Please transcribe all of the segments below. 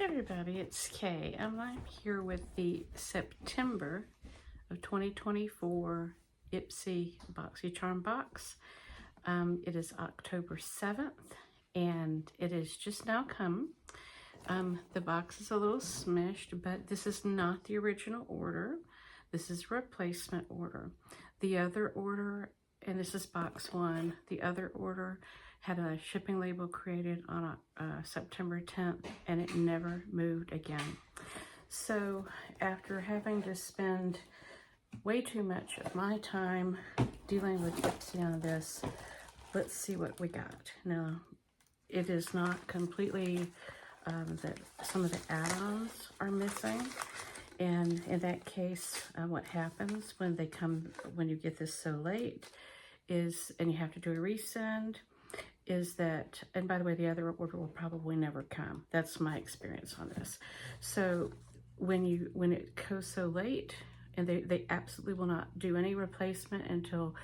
Hey everybody, it's Kay. I'm here with the September of 2024 Ipsy Boxycharm box. It is October 7th and it is just now come. The box is a little smushed, but this is not the original order. This is a replacement order. The other order, and this is box 1, the other order had a shipping label created on September 10th, and it never moved again. So after having to spend way too much of my time dealing with Ipsy on this, let's see what we got. Now, it is not completely that some of the add-ons are missing. And in that case, what happens when you get this so late is, and you have to do a resend, is that, and by the way, the other order will probably never come. That's my experience on this. So when it goes so late, and they absolutely will not do any replacement until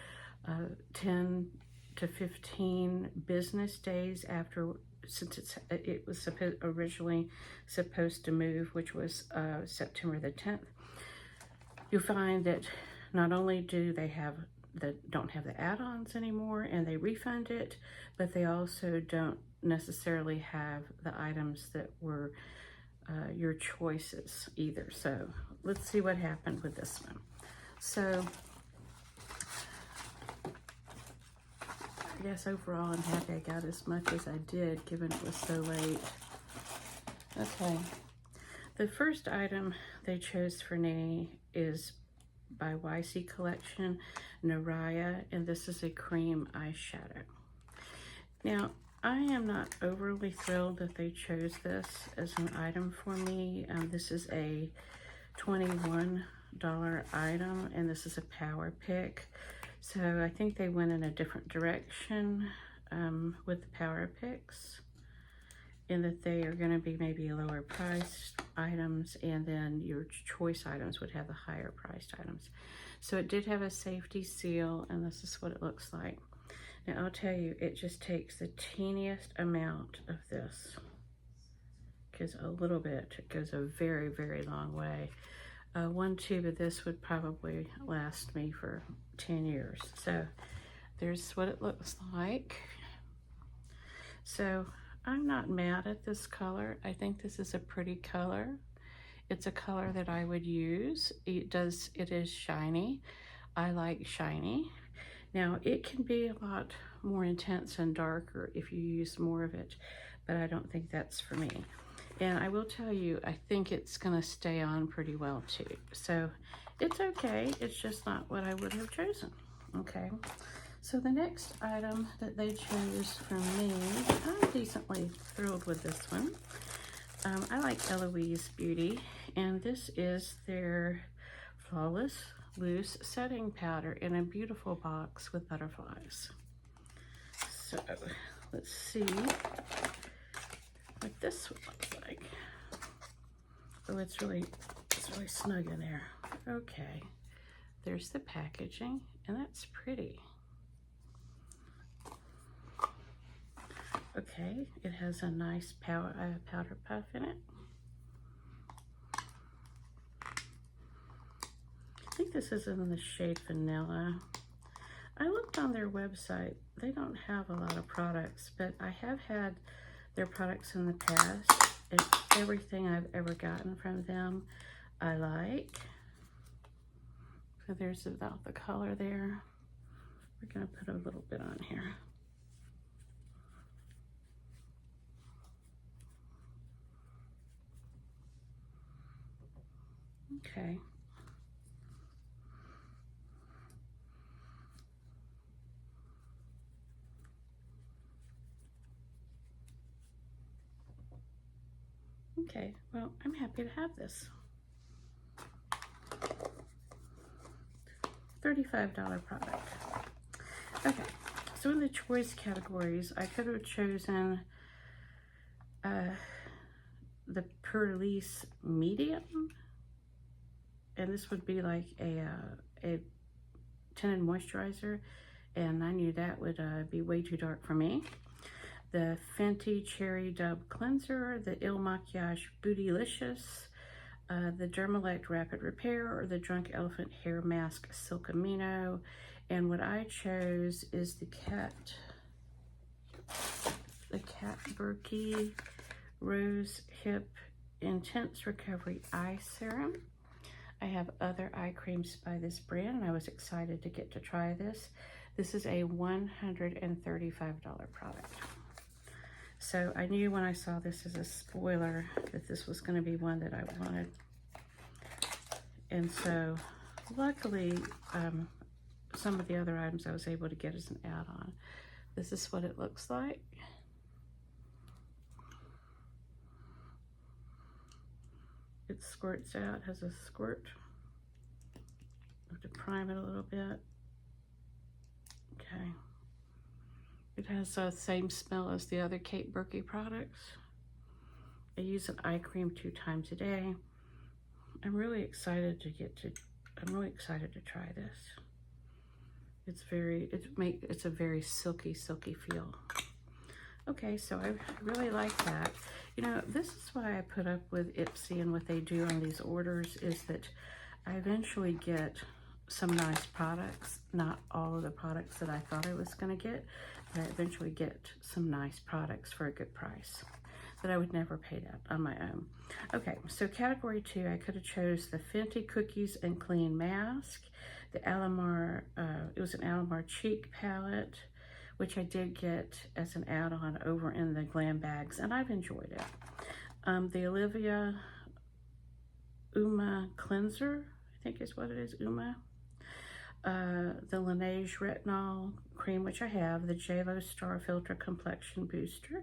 10 to 15 business days after, since it was originally supposed to move, which was September the 10th. You'll find that not only do they don't have the add-ons anymore and they refund it, but they also don't necessarily have the items that were your choices either. So let's see what happened with this one. So I guess overall I'm happy I got as much as I did, given it was so late. Okay, the first item they chose for me is by YC Collection, Naraya, and this is a cream eyeshadow. Now, I am not overly thrilled that they chose this as an item for me. This is a $21 item, and this is a power pick. So I think they went in a different direction with the power picks, in that they are going to be maybe lower priced items, and then your choice items would have the higher priced items. So it did have a safety seal, and this is what it looks like. Now I'll tell you, it just takes the teeniest amount of this, because a little bit goes a very, very long way. One tube of this would probably last me for 10 years. So there's what it looks like. So I'm not mad at this color. I think this is a pretty color. It's a color that I would use. It is shiny. I like shiny. Now, it can be a lot more intense and darker if you use more of it, but I don't think that's for me. And I will tell you, I think it's gonna stay on pretty well too. So it's okay, it's just not what I would have chosen, okay? So the next item that they chose for me, I'm decently thrilled with this one. I like Eloise Beauty, and this is their Flawless Loose Setting Powder in a beautiful box with butterflies. So let's see what this one looks like. Oh, it's really snug in there. Okay, there's the packaging, and that's pretty. Okay, it has a nice powder puff in it. I think this is in the shade Vanilla. I looked on their website. They don't have a lot of products, but I have had their products in the past, and everything I've ever gotten from them I like. So there's about the color there. We're gonna put a little bit on here. Okay. Okay, well, I'm happy to have this. $35 product. Okay, so in the choice categories, I could have chosen the Perlice Medium, and this would be like a tinted moisturizer, and I knew that would be way too dark for me. the Fenty Cherry Dub Cleanser, the Il Makiage Bootylicious, the Dermalect Rapid Repair, or the Drunk Elephant Hair Mask Silk Amino. And what I chose is the Cat Berkey Rose Hip Intense Recovery Eye Serum. I have other eye creams by this brand, and I was excited to get to try this. This is a $135 product. So I knew when I saw this as a spoiler that this was going to be one that I wanted. And so luckily, some of the other items I was able to get as an add-on. This is what it looks like. It squirts out, has a squirt. I have to prime it a little bit. Okay. It has the same smell as the other Kate Berkey products. I use an eye cream 2 times a day. I'm really excited to try this. It's a very silky feel. Okay, so I really like that. You know, this is why I put up with Ipsy and what they do on these orders, is that I eventually get some nice products, not all of the products that I thought I was going to get, but I eventually get some nice products for a good price that I would never pay that on my own. Okay, so category 2, I could have chose the Fenty Cookies and Clean Mask, the Alamar, it was an Alamar Cheek Palette, which I did get as an add-on over in the Glam Bags, and I've enjoyed it. The Olivia Uma Cleanser, I think is what it is, Uma. The Laneige Retinol Cream, which I have, the JLo Star Filter Complexion Booster,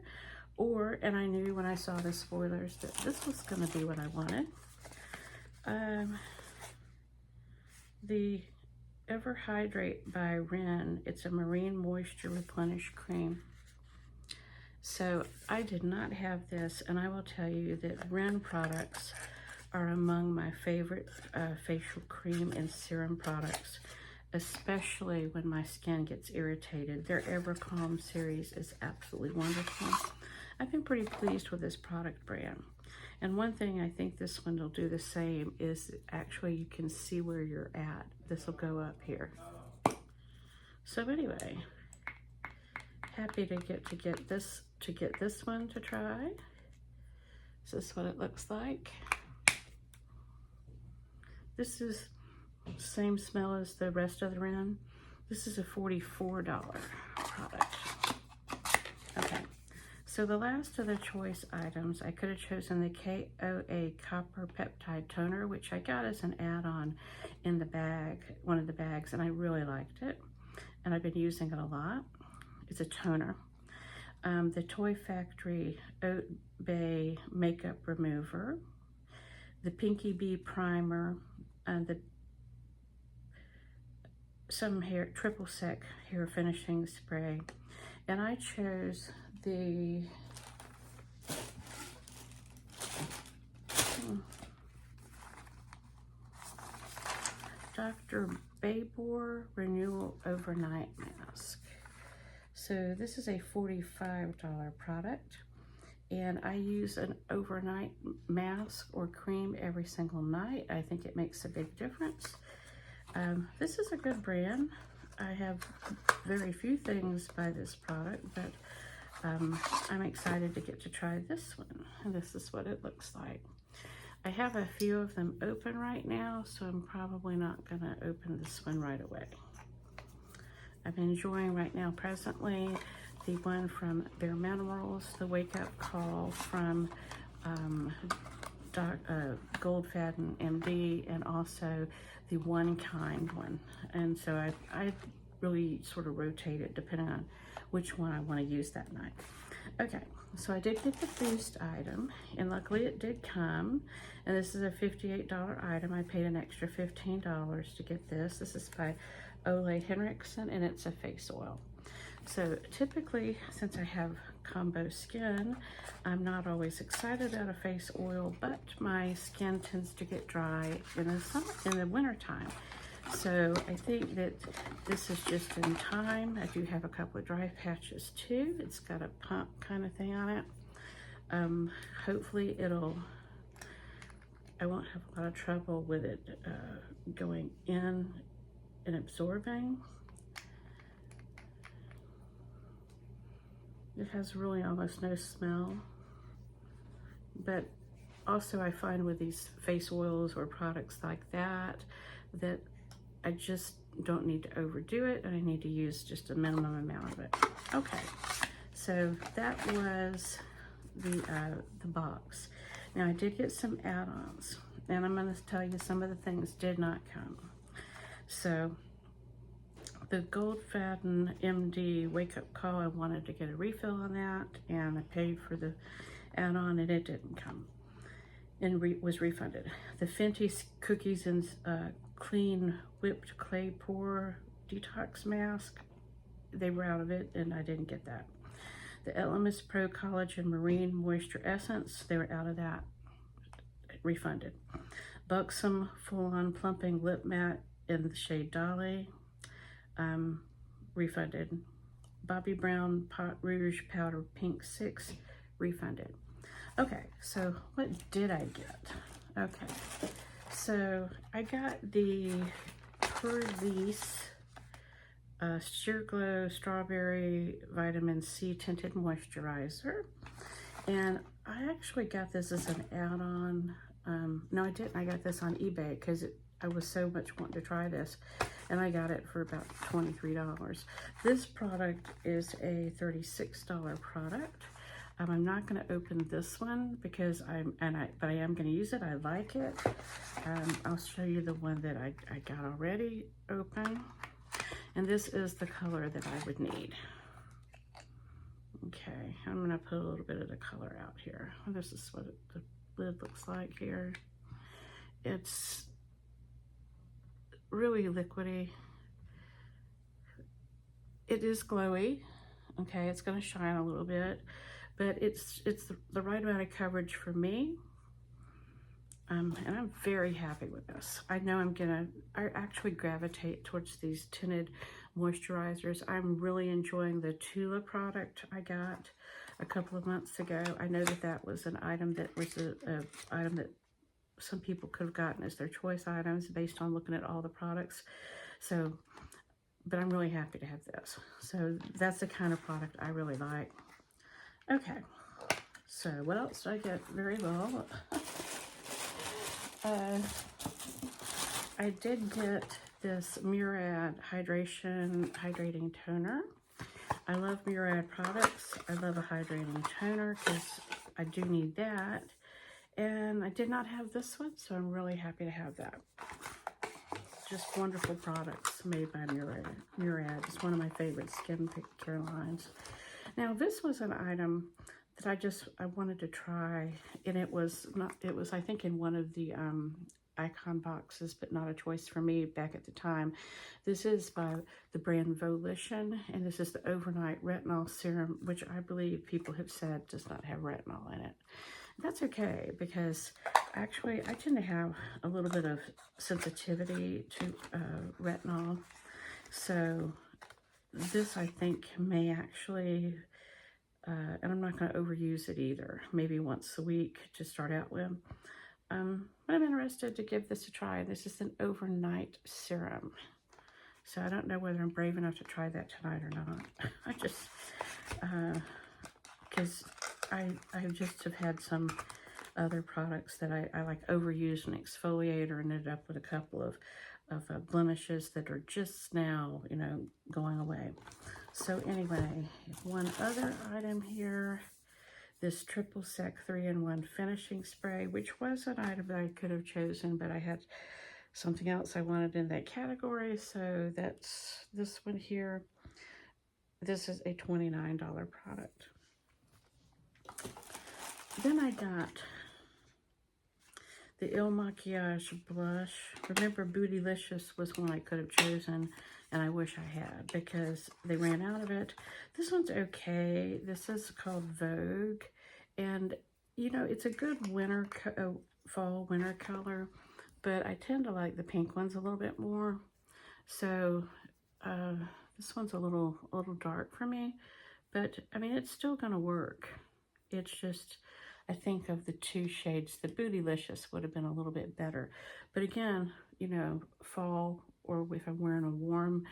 and I knew when I saw the spoilers that this was going to be what I wanted. The Ever Hydrate by Ren. It's a Marine Moisture Replenish Cream. So I did not have this, and I will tell you that Ren products are among my favorite facial cream and serum products, especially when my skin gets irritated. Their Ever Calm series is absolutely wonderful. I've been pretty pleased with this product brand. And one thing I think this one will do the same is actually you can see where you're at. This will go up here. So anyway, happy to get this one to try. This is what it looks like. This is the same smell as the rest of the Ren. This is a $44 product. Okay. So the last of the choice items, I could have chosen the KOA Copper Peptide Toner, which I got as an add-on in the bag, one of the bags, and I really liked it. And I've been using it a lot. It's a toner. The Toy Factory Oat Bay Makeup Remover, the Pinky Bee Primer, and the Triple Sec Hair Finishing Spray. And I chose the Dr. Babor Renewal Overnight Mask. So this is a $45 product, and I use an overnight mask or cream every single night. I think it makes a big difference. This is a good brand. I have very few things by this product, but I'm excited to get to try this one. And this is what it looks like. I have a few of them open right now, so I'm probably not going to open this one right away. I'm enjoying right now presently the one from Bare Minerals, the Wake Up Call from Goldfaden MD, and also the One Kind one. And so I really sort of rotate it depending on which one I want to use that night. Okay, so I did get the Boost item, and luckily it did come, and this is a $58 item. I paid an extra $15 to get this. This is by Ole Henriksen, and it's a face oil. So typically, since I have combo skin, I'm not always excited about a face oil, but my skin tends to get dry in the winter time. So I think that this is just in time. I do have a couple of dry patches too. It's got a pump kind of thing on it. Hopefully I won't have a lot of trouble with it going in and absorbing. It has really almost no smell, but also I find with these face oils or products like that, that I just don't need to overdo it, and I need to use just a minimum amount of it. Okay, so that was the box. Now I did get some add-ons, and I'm going to tell you some of the things did not come. So the Gold Faden MD Wake Up Call, I wanted to get a refill on that, and I paid for the add-on, and it didn't come, and was refunded. The Fenty Cookies and Clean Whipped Clay Pore Detox Mask, they were out of it, and I didn't get that. The Elemis Pro Collagen Marine Moisture Essence, they were out of that, refunded. Buxom Full On Plumping Lip Matte in the shade Dolly, refunded. Bobbi Brown Pot Rouge Powder Pink 6, refunded. Okay, so what did I get? Okay, so I got the Purlisse Sheer Glow Strawberry Vitamin C Tinted Moisturizer, and I actually got this as an add-on. No, I didn't. I got this on eBay because I was so much wanting to try this, and I got it for about $23. This product is a $36 product. I'm not going to open this one because but I am going to use it. I like it. I'll show you the one that I got already open, and this is the color that I would need. Okay, I'm going to put a little bit of the color out here. This is what the lid looks like here. It's really liquidy. It is glowy. Okay, it's going to shine a little bit, but it's the right amount of coverage for me. And I'm very happy with this. I know I actually gravitate towards these tinted moisturizers. I'm really enjoying the Tula product I got a couple of months ago. I know that was an item that was an item that some people could have gotten as their choice items based on looking at all the products. So, but I'm really happy to have this. So that's the kind of product I really like. Okay, so what else did I get very well? I did get this Murad Hydrating Toner. I love Murad products. I love a hydrating toner because I do need that. And I did not have this one, so I'm really happy to have that. Just wonderful products made by Murad. It's one of my favorite skincare lines. Now, this was an item that I wanted to try, and it was I think in one of the icon boxes, but not a choice for me back at the time. This is by the brand Volition, and this is the Overnight Retinol Serum, which I believe people have said does not have retinol in it. That's okay, because actually I tend to have a little bit of sensitivity to retinol, so this I think may actually, and I'm not going to overuse it either, maybe once a week to start out with. But I'm interested to give this a try. This is an overnight serum. So I don't know whether I'm brave enough to try that tonight or not. I just, because I just have had some other products that I like overused an exfoliator and ended up with a couple of blemishes that are just now, going away. So anyway, one other item here, this Triple Sec 3-in-1 finishing spray, which was an item that I could have chosen, but I had something else I wanted in that category, so that's this one here. This is a $29 product. Then I got the Il Makiage blush. Remember, Bootylicious was one I could have chosen, and I wish I had, because they ran out of it. This one's okay. This is called Vogue, and it's a good fall winter color, but I tend to like the pink ones a little bit more. So this one's a little dark for me, but I mean, it's still gonna work. It's just, I think of the two shades, the Bootylicious would have been a little bit better. But again, you know, fall, or if I'm wearing a warm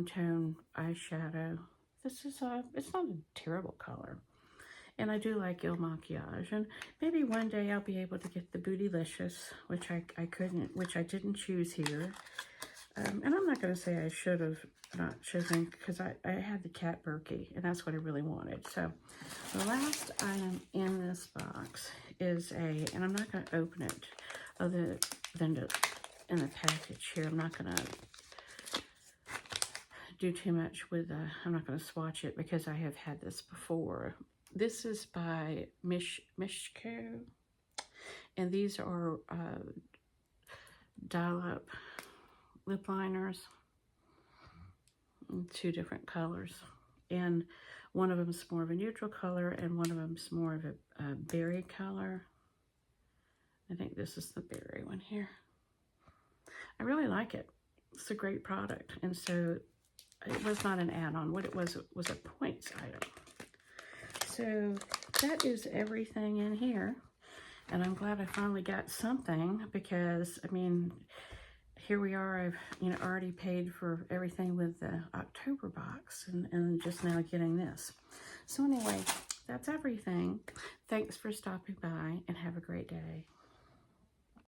tone eyeshadow, this is it's not a terrible color. And I do like Il Makiage, and maybe one day I'll be able to get the Bootylicious, which I didn't choose here. And I'm not going to say I should have not chosen, because I had the Cat Berkey, and that's what I really wanted. So the last item in this box is and I'm not going to open it other than in the package here. I'm not going to do too much with, I'm not going to swatch it because I have had this before. This is by Mishko, and these are dial-up lip liners in two different colors, and one of them is more of a neutral color and one of them is more of a berry color. I think this is the berry one here. I really like it. It's a great product, and so it was not an add-on. What it was a points item. So that is everything in here, and I'm glad I finally got something, because I mean, here we are. I've already paid for everything with the October box, and just now getting this. So anyway, that's everything. Thanks for stopping by, and have a great day.